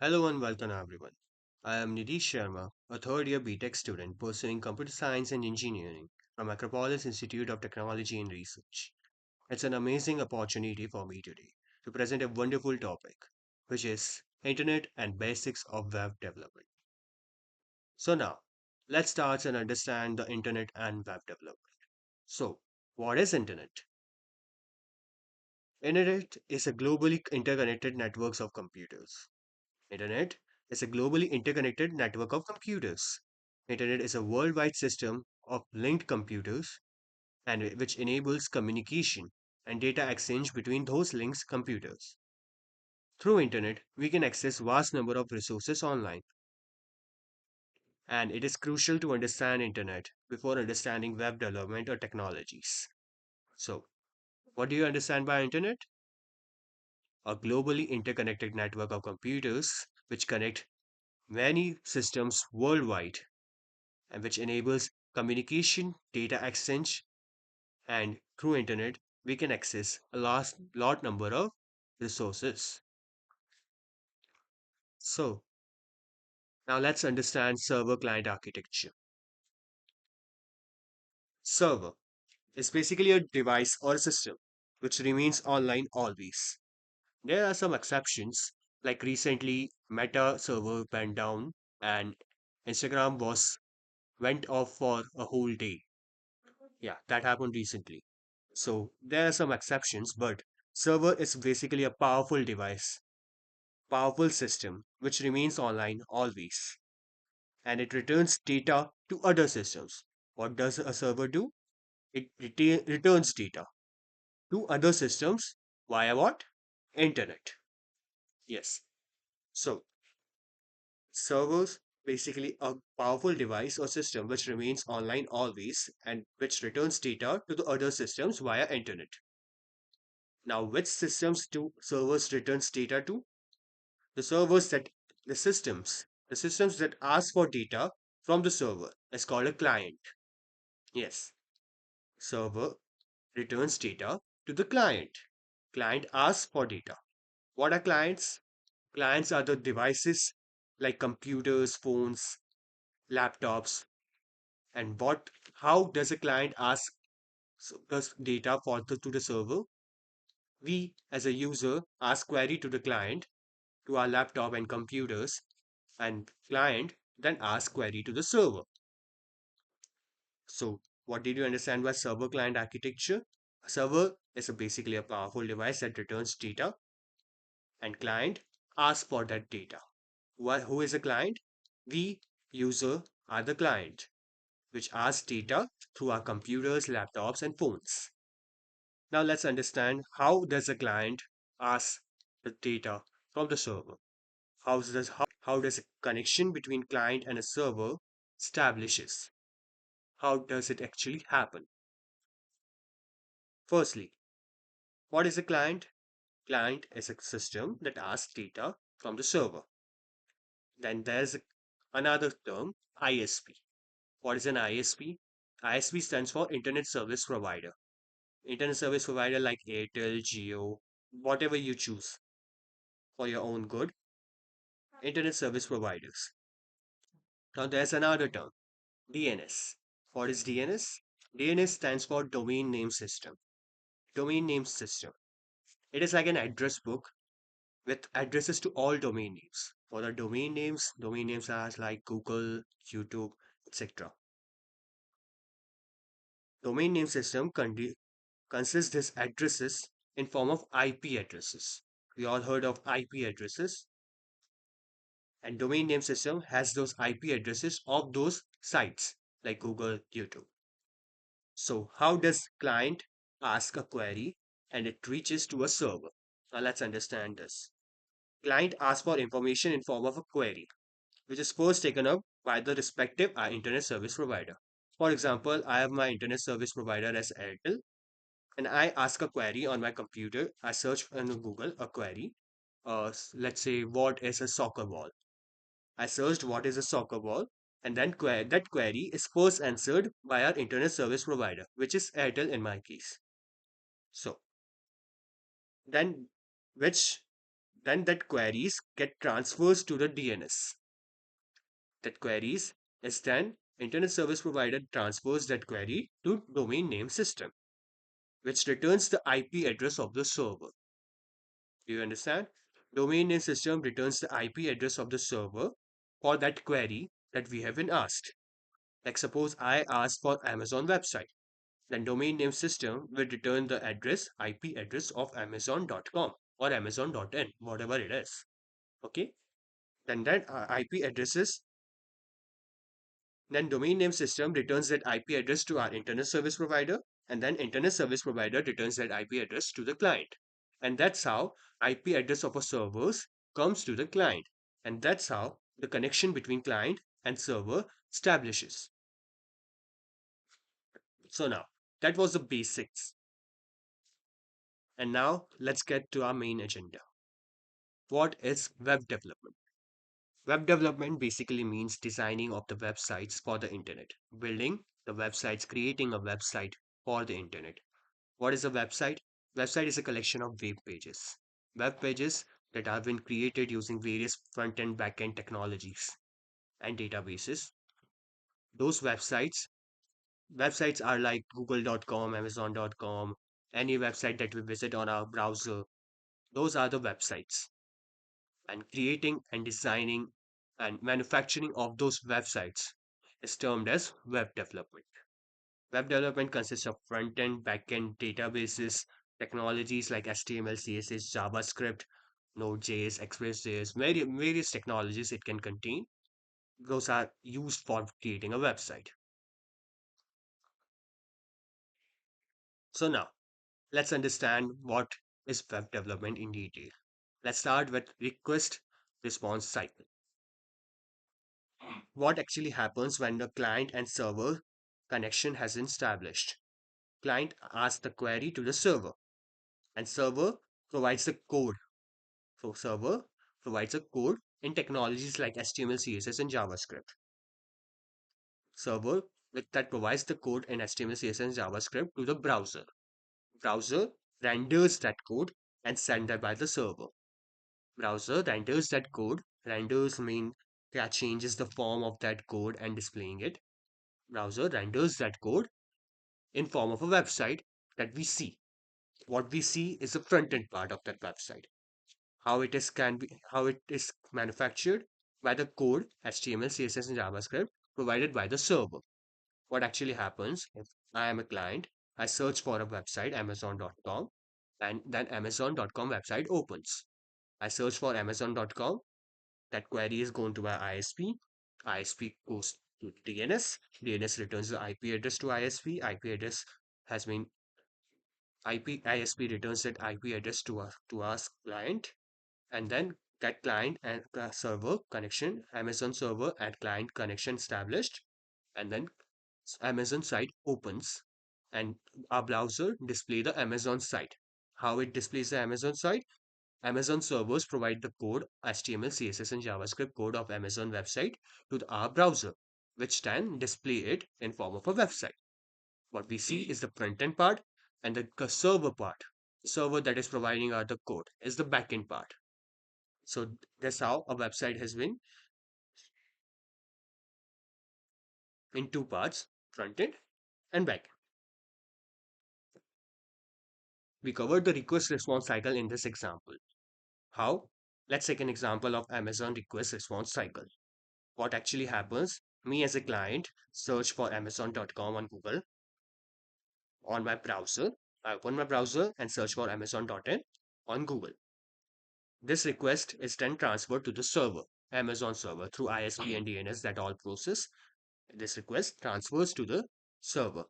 Hello and welcome everyone. I am Nidhi Sharma, a third year BTech student pursuing computer science and engineering from Acropolis Institute of Technology and Research. It's an amazing opportunity for me today to present a wonderful topic, which is Internet and basics of web development. So now, let's start and understand the Internet and web development. So, what is Internet? Internet is a globally interconnected networks of computers. Internet is a globally interconnected network of computers. Internet is a worldwide system of linked computers and which enables communication and data exchange between those linked computers. Through internet, we can access vast number of resources online, and it is crucial to understand internet before understanding web development or technologies. So, what do you understand by internet? A globally interconnected network of computers which connect many systems worldwide and which enables communication, data exchange, and through internet we can access a lot number of resources. So now let's understand server client architecture. Server is basically a device or a system which remains online always. There are some exceptions, like recently Meta server went down and Instagram was went off for a whole day. Yeah, that happened recently. So there are some exceptions, but server is basically a powerful device, powerful system which remains online always, and it returns data to other systems. What does a server do? It returns data to other systems via what? Internet. Yes. So servers basically a powerful device or system which remains online always and which returns data to the other systems via internet. Now, which systems do servers returns data to? The servers that the systems that ask for data from the server is called a client. Yes, server returns data to the client. Client asks for data. What are clients? Clients are the devices like computers, phones, laptops, and what? How does a client ask does data to the server? We, as a user, ask query to the client to our laptop and computers, and client then asks query to the server. So, what did you understand by server client architecture? A server is basically a powerful device that returns data, and client asks for that data. Who is a client? We, user, are the client, which asks data through our computers, laptops, and phones. Now let's understand how does a client ask the data from the server. How does a connection between client and a server establishes? How does it actually happen? Firstly, what is a client? Client is a system that asks data from the server. Then there's another term, ISP. What is an ISP? ISP stands for Internet Service Provider. Internet Service Provider like Airtel, Jio, whatever you choose for your own good, Internet Service Providers. Now there's another term, DNS. What is DNS? DNS stands for Domain Name System. Domain Name System. It is like an address book with addresses to all domain names. For the domain names are like Google, YouTube, etc. Domain name system consists these addresses in form of IP addresses. We all heard of IP addresses, and domain name system has those IP addresses of those sites like Google, YouTube. So how does client ask a query and it reaches to a server? Now let's understand this. Client asks for information in form of a query, which is first taken up by the respective internet service provider. For example, I have my internet service provider as Airtel, and I ask a query on my computer. I search on Google a query. Let's say, what is a soccer ball? I searched what is a soccer ball, and then that query is first answered by our internet service provider, which is Airtel in my case. So then, which Then that queries get transfers to the DNS. That queries is then Internet Service Provider transfers that query to domain name system, which returns the IP address of the server. Do you understand? Domain name system returns the IP address of the server for that query that we have been asked. Like suppose I ask for Amazon website, then domain name system will return the IP address of amazon.com or amazon.in, whatever it is. Okay. Then that IP addresses, then domain name system returns that IP address to our internet service provider, and then internet service provider returns that IP address to the client. And that's how IP address of a servers comes to the client. And that's how the connection between client and server establishes. So now that was the basics. And now let's get to our main agenda. What is web development? Web development basically means designing of the websites for the internet, building the websites, creating a website for the internet. What is a website? Website is a collection of web pages. Web pages that have been created using various front end, back end technologies and databases. Those websites are like google.com, amazon.com, any website that we visit on our browser. Those are the websites. And creating and designing and manufacturing of those websites is termed as web development. Web development consists of front end, back end databases, technologies like HTML, CSS, JavaScript, Node.js, Express.js, various technologies it can contain. Those are used for creating a website. So now let's understand what is web development in detail. Let's start with request response cycle. What actually happens when the client and server connection has been established? Client asks the query to the server, and server provides the code. So server provides a code in technologies like HTML, CSS, and JavaScript. Server with that provides the code in HTML, CSS, and JavaScript to the browser. Browser renders that code and send that by the server. Browser renders that code. Renders mean that changes the form of that code and displaying it. Browser renders that code in form of a website that we see. What we see is the front end part of that website. How it is manufactured by the code HTML, CSS, and JavaScript provided by the server. What actually happens if I am a client, I search for a website, Amazon.com, and then Amazon.com website opens. I search for Amazon.com, that query is going to my ISP. ISP goes to DNS. DNS returns the IP address to ISP. IP address has been ISP returns that IP address to our client, and then that client and server connection, Amazon server and client connection established, and then Amazon site opens, and our browser display the Amazon site. How it displays the Amazon site? Amazon servers provide the code HTML, CSS, and JavaScript code of Amazon website to our browser, which then display it in form of a website. What we see is the front end part, and the server part. The server that is providing the code is the backend part. So that's how a website has been in two parts, front end and back end. We covered the request response cycle in this example. How? Let's take an example of Amazon request response cycle. What actually happens? Me as a client search for Amazon.com on Google on my browser. I open my browser and search for Amazon.in on Google. This request is then transferred to the server, Amazon server, through ISP and DNS that all process. This request transfers to the server.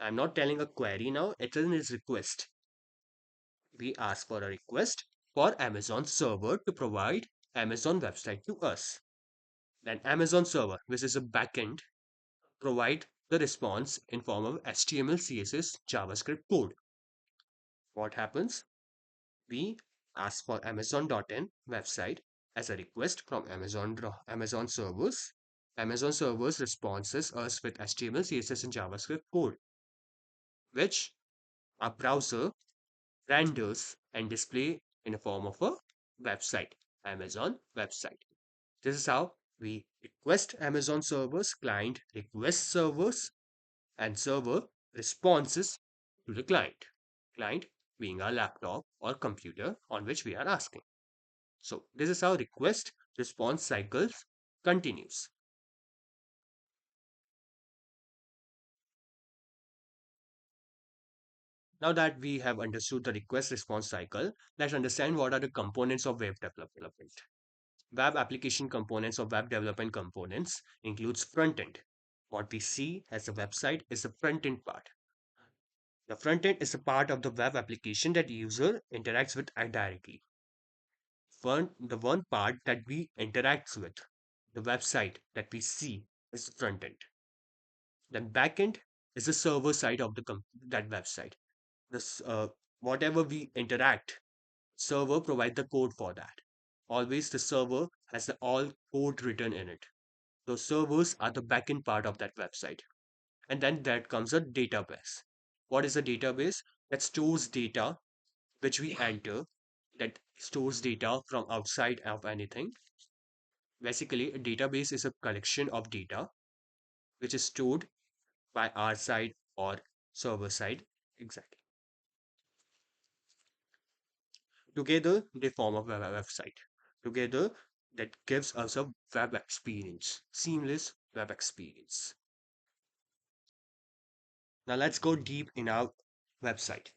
I'm not telling a query now, it is a request. We ask for a request for Amazon server to provide Amazon website to us. Then Amazon server, which is a backend, provide the response in form of HTML, CSS, JavaScript code. What happens? We ask for Amazon.in website as a request from Amazon servers. Amazon servers responses us with HTML, CSS, and JavaScript code, which our browser renders and display in a form of a website, Amazon website. This is how we request Amazon servers, client request servers, and server responses to the client. Client being our laptop or computer on which we are asking. So this is how request response cycles continues. Now that we have understood the request response cycle, let's understand what are the components of web development. Web application components or web development components includes front end. What we see as a website is the front end part. The front end is a part of the web application that user interacts with directly. The one part that we interacts with, the website that we see is the front end. Then backend is the server side of that website. This whatever we interact, server provide the code for that. Always the server has the all code written in it. Those servers are the backend part of that website. And then that comes a database. What is a database? That stores data which we enter, that stores data from outside of anything. Basically, a database is a collection of data which is stored by our side or server side. Exactly. Together, they form a website. Together, that gives us a web experience, seamless web experience. Now, let's go deep in our website.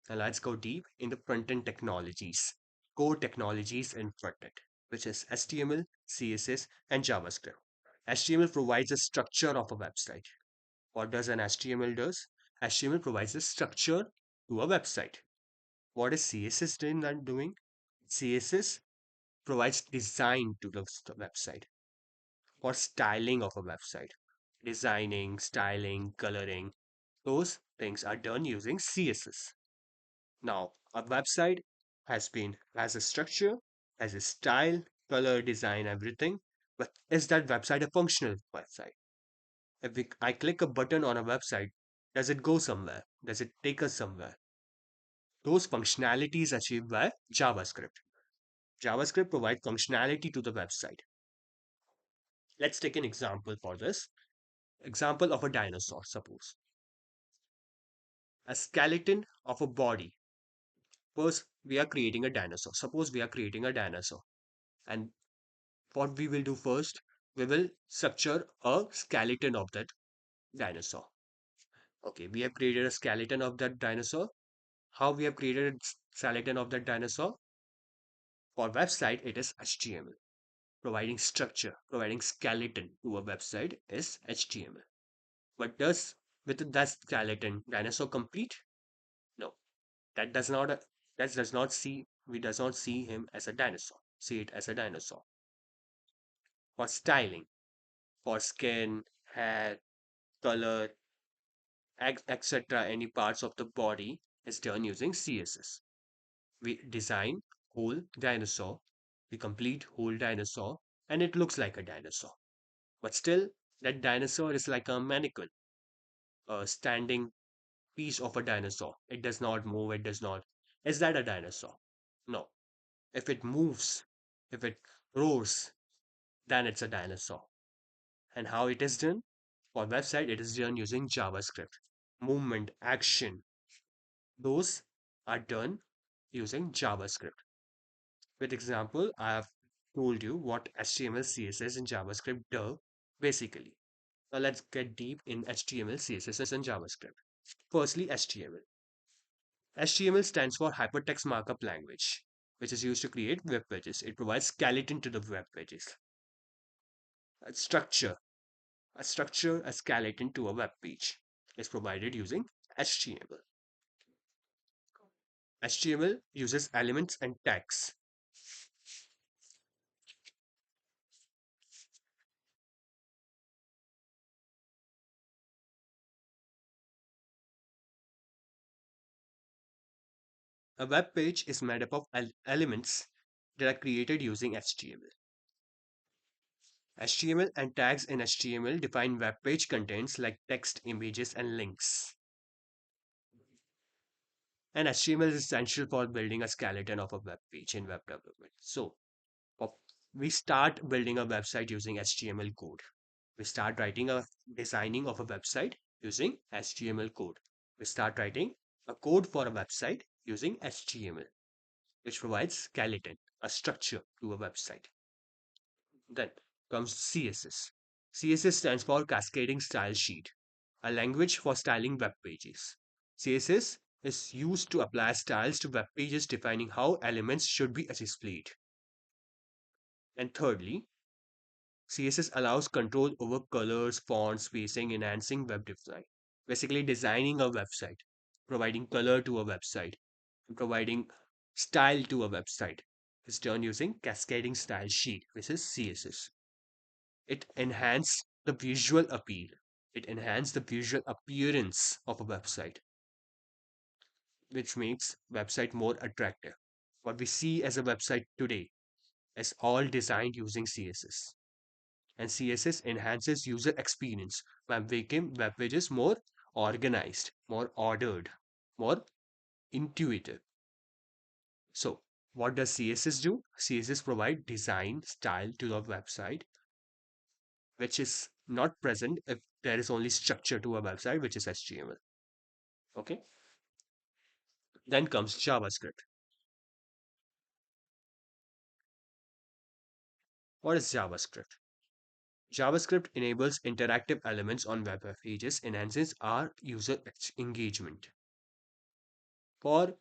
Now, let's go deep in the front end technologies, core technologies in front end, which is HTML, CSS, and JavaScript. HTML provides a structure of a website. What does an HTML does? HTML provides a structure to a website. What is CSS doing? CSS provides design to the website for styling of a website. Designing, styling, coloring, those things are done using CSS. Now, a website has a structure, has a style, color, design, everything. But is that website a functional website? I click a button on a website, does it go somewhere? Does it take us somewhere? Those functionalities achieved by JavaScript. JavaScript provides functionality to the website. Let's take an example for this. Example of a dinosaur, suppose. A skeleton of a body. First, we are creating a dinosaur. Suppose we are creating a dinosaur. And what we will do first, we will structure a skeleton of that dinosaur. Okay, we have created a skeleton of that dinosaur. How we have created a skeleton of that dinosaur? For website, it is HTML. Providing structure, providing skeleton to a website is HTML. But does with that skeleton dinosaur complete? No, that does not that does not see we does not see him as a dinosaur. See it as a dinosaur. For styling, for skin, hair, color, etc. any parts of the body is done using CSS. We design whole dinosaur, we complete whole dinosaur, and it looks like a dinosaur. But still, that dinosaur is like a mannequin, a standing piece of a dinosaur. It does not move, it does not. Is that a dinosaur? No. If it moves, if it roars, then it's a dinosaur. And how it is done? For website, it is done using JavaScript. Movement, action, those are done using JavaScript. With example, I have told you what HTML, CSS, and JavaScript do basically. Now let's get deep in HTML, CSS, and JavaScript. Firstly, HTML. HTML stands for Hypertext Markup Language, which is used to create web pages. It provides skeleton to the web pages. A structure, a skeleton to a web page is provided using HTML. HTML uses elements and tags. A web page is made up of elements that are created using HTML. HTML and tags in HTML define web page contents like text, images, and links. And HTML is essential for building a skeleton of a web page in web development. So, of- we start building a website using HTML code. We start writing a designing of a website using HTML code. We start writing a code for a website using HTML, which provides skeleton, a structure to a website. Then comes CSS. CSS stands for Cascading Style Sheet, a language for styling web pages. CSS is used to apply styles to web pages defining how elements should be displayed. And thirdly, CSS allows control over colors, fonts, spacing, enhancing web design. Basically, designing a website, providing color to a website, and providing style to a website is done using Cascading Style Sheet, which is CSS. It enhances the visual appeal. It enhances the visual appearance of a website, which makes website more attractive. What we see as a website today is all designed using CSS. And CSS enhances user experience by making web pages more organized, more ordered, more intuitive. So, what does CSS do? CSS provide design style to the website, which is not present if there is only structure to a website, which is HTML. Okay. Then comes JavaScript. What is JavaScript? JavaScript enables interactive elements on web pages, enhances our user engagement. For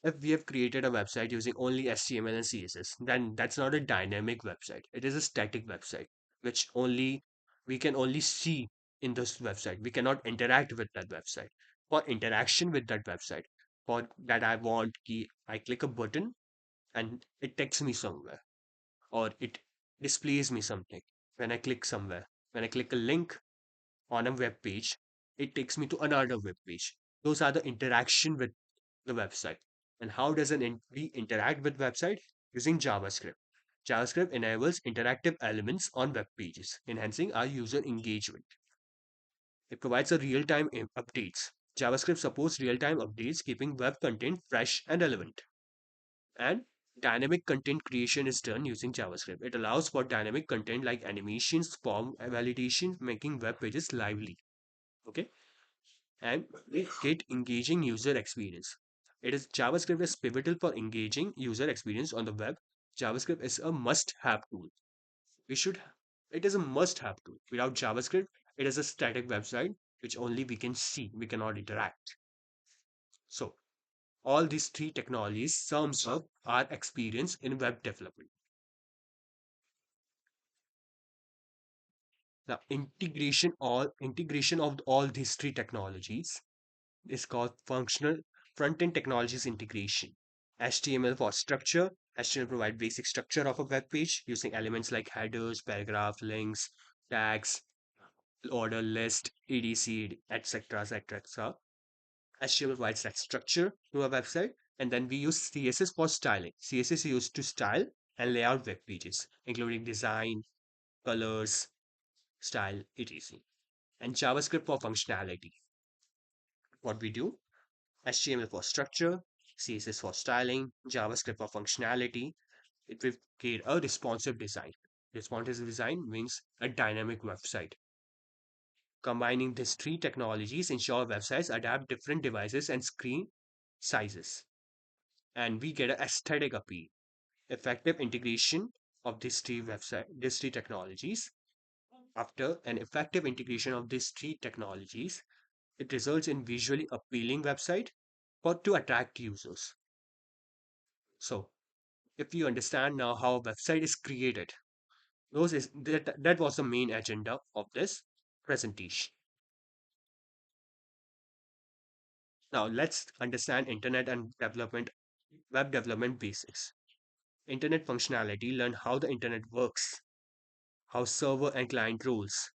if we have created a website using only HTML and CSS, then that's not a dynamic website. It is a static website, which only we can only see in this website. We cannot interact with that website. For interaction with that website, for that I want key, I click a button and it takes me somewhere, or it displays me something when I click somewhere. When I click a link on a web page, it takes me to another web page. Those are the interaction with the website. And how does we interact with website? Using JavaScript. JavaScript enables interactive elements on web pages, enhancing our user engagement. It provides a real-time updates. JavaScript supports real-time updates, keeping web content fresh and relevant. And dynamic content creation is done using JavaScript. It allows for dynamic content like animations, form validation, making web pages lively. Okay, and we get engaging user experience. It is JavaScript is pivotal for engaging user experience on the web. JavaScript is a must-have tool. We should it is a must-have tool. Without JavaScript, it is a static website which only we can see, we cannot interact. So all these three technologies sums up our experience in web development. The integration of all these three technologies is called functional front-end technologies integration. HTML for structure. HTML provide basic structure of a web page using elements like headers, paragraph, links, tags, order list, etc., etc., etc. HTML provides that structure to a website, and then we use CSS for styling. CSS is used to style and lay out web pages, including design, colors, style, etc. And JavaScript for functionality. What we do? HTML for structure, CSS for styling, JavaScript for functionality. It will create a responsive design. Responsive design means a dynamic website. Combining these three technologies ensure websites adapt different devices and screen sizes. And we get an aesthetic appeal. Effective integration of these three technologies. After an effective integration of these three technologies, it results in visually appealing website for to attract users. So if you understand now how a website is created, that was the main agenda of this presentation. Now let's understand internet and development web development basics. Internet functionality, learn how the internet works, how server and client rules,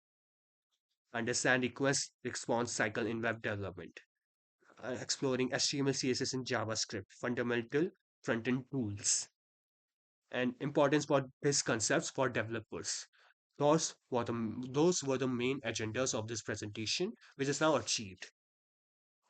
understand request response cycle in web development, exploring HTML, CSS, and JavaScript, fundamental front-end tools, and importance for these concepts for developers. Those were the main agendas of this presentation, which is now achieved.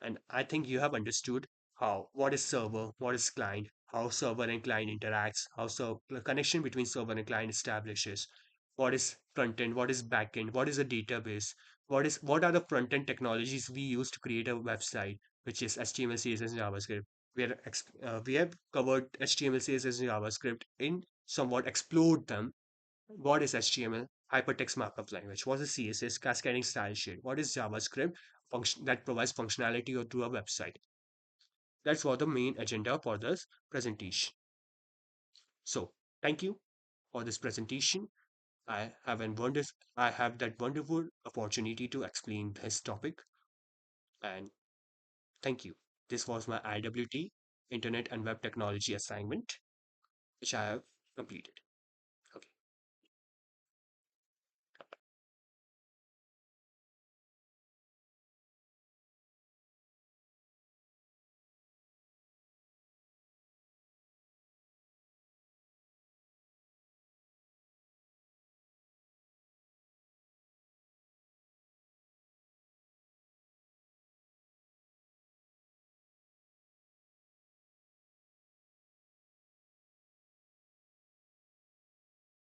And I think you have understood how what is server, what is client, how server and client interacts, how the connection between server and client establishes, what is front end, what is back end, what is a database, what are the front end technologies we use to create a website, which is HTML, CSS, and JavaScript. We have covered HTML, CSS, and JavaScript in somewhat explored them. What is HTML? Hypertext markup language. What is CSS? Cascading style sheet. What is JavaScript? Function that provides functionality to a website. That's what the main agenda for this presentation. So, thank you for this presentation. I have that wonderful opportunity to explain this topic, and thank you. This was my IWT, Internet and Web Technology assignment, which I have completed.